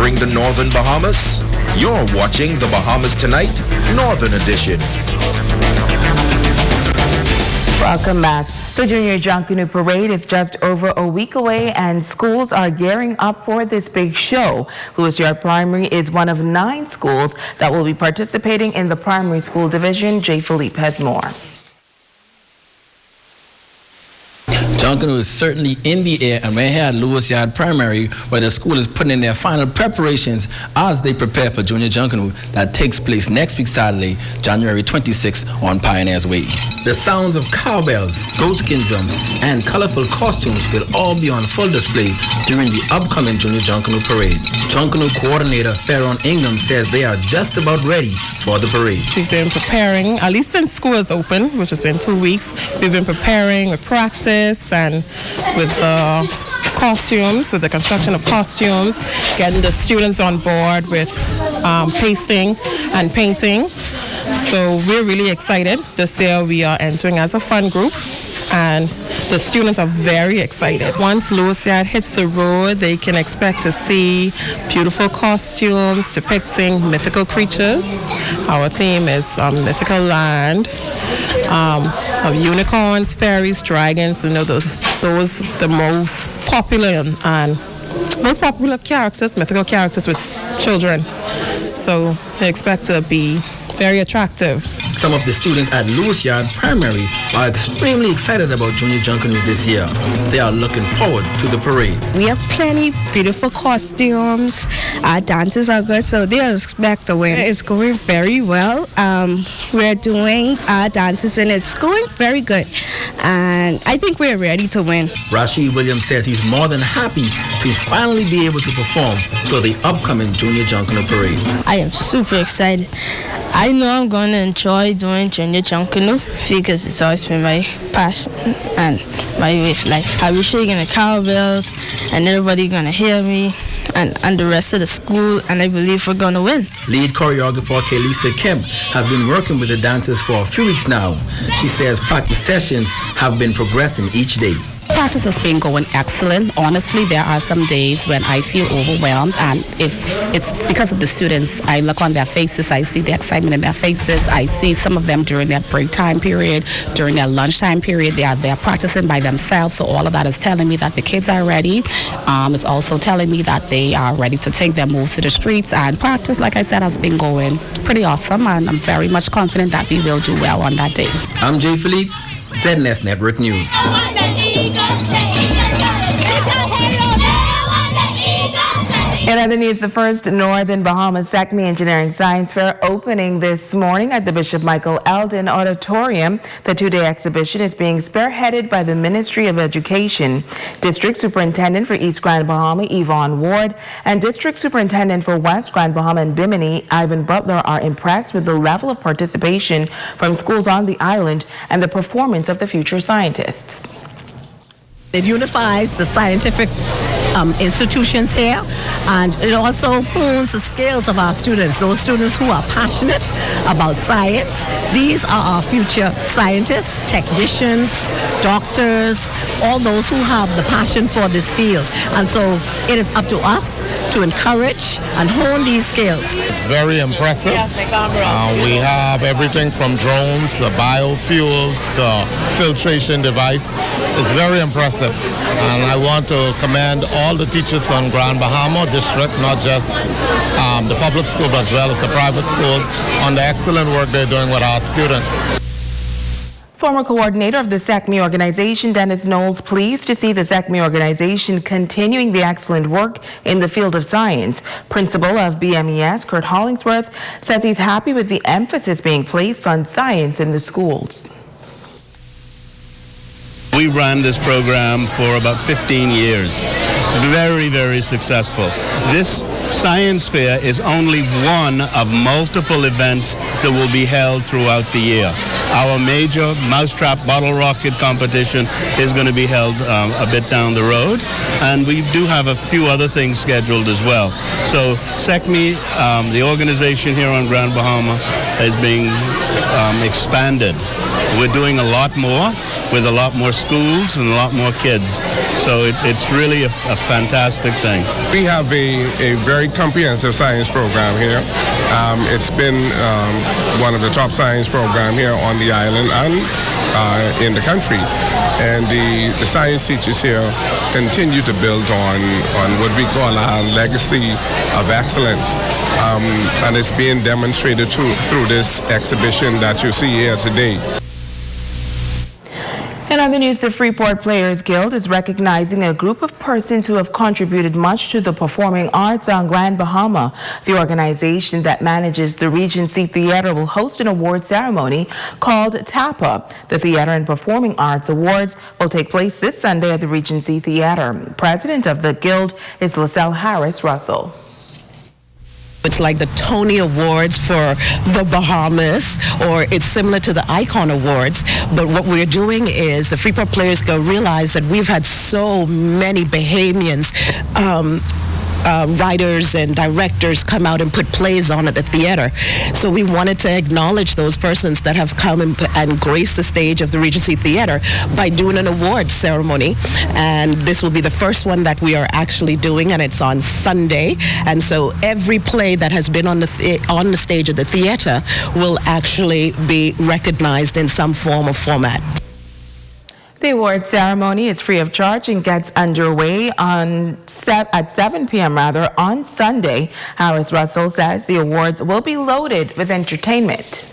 covering the Northern Bahamas? You're watching the Bahamas Tonight, Northern Edition. Welcome back. The Junior Junkanoo Parade is just over a week away and schools are gearing up for this big show. Lewis Yard Primary is one of 9 schools that will be participating in the primary school division. J. Philippe has more. Junkanoo is certainly in the air, and we're here at Lewis Yard Primary, where the school is putting in their final preparations as they prepare for Junior Junkanoo that takes place next week Saturday, January 26th on Pioneers Way. The sounds of cowbells, goatskin drums, and colorful costumes will all be on full display during the upcoming Junior Junkanoo Parade. Junkanoo coordinator Farron Ingham says they are just about ready for the parade. We've been preparing, at least since school is open, which has been 2 weeks, we've been preparing with practice and with costumes, with the construction of costumes, getting the students on board with pasting and painting. So we're really excited. This year we are entering as a fun group, and the students are very excited. Once Lewis Yard hits the road, they can expect to see beautiful costumes depicting mythical creatures. Our theme is mythical land. So unicorns, fairies, dragons, you know, those the most popular and most popular characters, mythical characters with children. So they expect to be very attractive. Some of the students at Lewis Yard Primary are extremely excited about Junior Junkanoo this year. They are looking forward to the parade. We have plenty beautiful costumes. Our dances are good, so they expect to win. It's going very well. We're doing our dances and it's going very good. And I think we're ready to win. Rashid Williams says he's more than happy to finally be able to perform for the upcoming Junior Junkanoo Parade. I am super excited. I know I'm going to enjoy doing Junior Junkanoo because it's always been my passion and my way of life. I'll be shaking the cowbells and everybody's going to hear me and the rest of the school, and I believe we're going to win. Lead choreographer Kelisa Kemp has been working with the dancers for a few weeks now. She says practice sessions have been progressing each day. Practice has been going excellent. Honestly, there are some days when I feel overwhelmed, and if it's because of the students, I look on their faces, I see the excitement in their faces. I see some of them during their break time period, during their lunchtime period, they are practicing by themselves. So all of that is telling me that the kids are ready. It's also telling me that they are ready to take their moves to the streets, and practice, like I said, has been going pretty awesome, and I'm very much confident that we will do well on that day. I'm J. Philippe, ZNS Network News. In other news, the first Northern Bahamas SACME Engineering Science Fair opening this morning at the Bishop Michael Eldon Auditorium. The 2-day exhibition is being spearheaded by the Ministry of Education. District Superintendent for East Grand Bahama, Yvonne Ward, and District Superintendent for West Grand Bahama and Bimini, Ivan Butler, are impressed with the level of participation from schools on the island and the performance of the future scientists. It unifies the scientific institutions here, and it also hones the skills of our students, those students who are passionate about science. These are our future scientists, technicians, doctors, all those who have the passion for this field. And so it is up to us to encourage and hone these skills. It's very impressive. We have everything from drones to biofuels to filtration device. It's very impressive, and I want to commend all the teachers from Grand Bahama District, not just the public school, but as well as the private schools, on the excellent work they're doing with our students. Former coordinator of the SACME organization, Dennis Knowles, pleased to see the SACME organization continuing the excellent work in the field of science. Principal of BMES, Kurt Hollingsworth, says he's happy with the emphasis being placed on science in the schools. We ran this program for about 15 years. Very, very successful. This science fair is only one of multiple events that will be held throughout the year. Our major mousetrap bottle rocket competition is going to be held a bit down the road, and we do have a few other things scheduled as well. So SACME, the organization here on Grand Bahama, is being expanded. We're doing a lot more. with a lot more schools and a lot more kids. So it's really a fantastic thing. We have a very comprehensive science program here. It's been one of the top science programs here on the island and in the country. And the science teachers here continue to build on what we call our legacy of excellence. And it's being demonstrated through this exhibition that you see here today. In other news, the Freeport Players Guild is recognizing a group of persons who have contributed much to the performing arts on Grand Bahama. The organization that manages the Regency Theater will host an award ceremony called TAPA. The Theater and Performing Arts Awards will take place this Sunday at the Regency Theater. President of the Guild is LaSalle Harris Russell. It's like the Tony Awards for the Bahamas, or it's similar to the Icon Awards. But what we're doing is the Freeport Players Guild realize that we've had so many Bahamians, writers and directors come out and put plays on at the theater. So we wanted to acknowledge those persons that have come and graced the stage of the Regency Theater by doing an award ceremony. And this will be the first one that we are actually doing, and it's on Sunday. And so every play that has been on the stage of the theater will actually be recognized in some form or format. The award ceremony is free of charge and gets underway at 7 p.m. on Sunday. Harris Russell says the awards will be loaded with entertainment.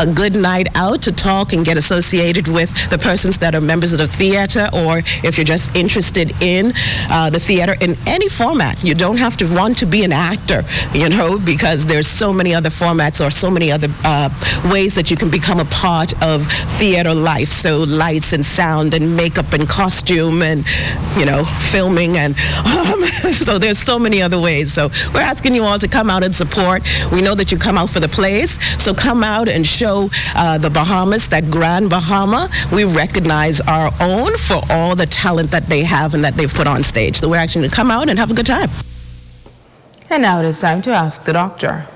A good night out to talk and get associated with the persons that are members of the theater, or if you're just interested in the theater in any format. You don't have to want to be an actor, because there's so many other formats or so many other ways that you can become a part of theater life. So lights and sound and makeup and costume and, filming and so there's so many other ways. So we're asking you all to come out and support. We know that you come out for the plays, so come out and show the Bahamas, that Grand Bahama. We recognize our own for all the talent that they have and that they've put on stage. So we're actually going to come out and have a good time. And now it is time to ask the doctor.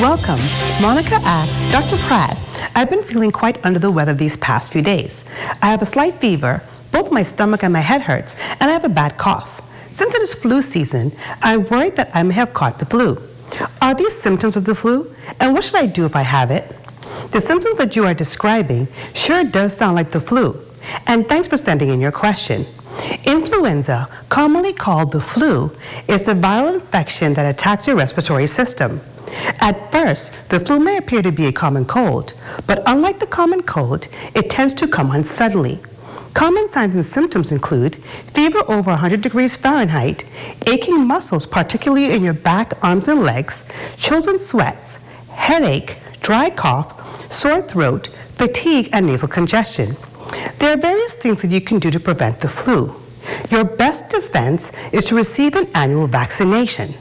Welcome. Monica asks, Dr. Pratt, I've been feeling quite under the weather these past few days. I have a slight fever, both my stomach and my head hurts, and I have a bad cough. Since it is flu season, I'm worried that I may have caught the flu. Are these symptoms of the flu? And what should I do if I have it? The symptoms that you are describing sure does sound like the flu. And thanks for sending in your question. Influenza, commonly called the flu, is a viral infection that attacks your respiratory system. At first, the flu may appear to be a common cold, but unlike the common cold, it tends to come on suddenly. Common signs and symptoms include fever over 100 degrees Fahrenheit, aching muscles, particularly in your back, arms, and legs, chills and sweats, headache, dry cough, sore throat, fatigue, and nasal congestion. There are various things that you can do to prevent the flu. Your best defense is to receive an annual vaccination.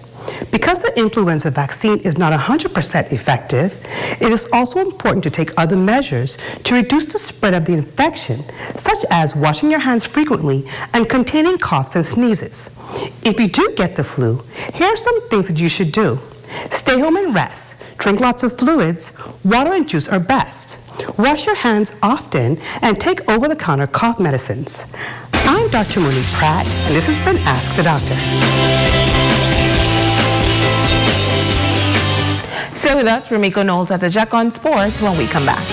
Because the influenza vaccine is not 100% effective, it is also important to take other measures to reduce the spread of the infection, such as washing your hands frequently and containing coughs and sneezes. If you do get the flu, here are some things that you should do. Stay home and rest. Drink lots of fluids. Water and juice are best. Wash your hands often and take over-the-counter cough medicines. I'm Dr. Monique Pratt, and this has been Ask the Doctor. Stay with us. Rumiko Knowles has a check on sports when we come back.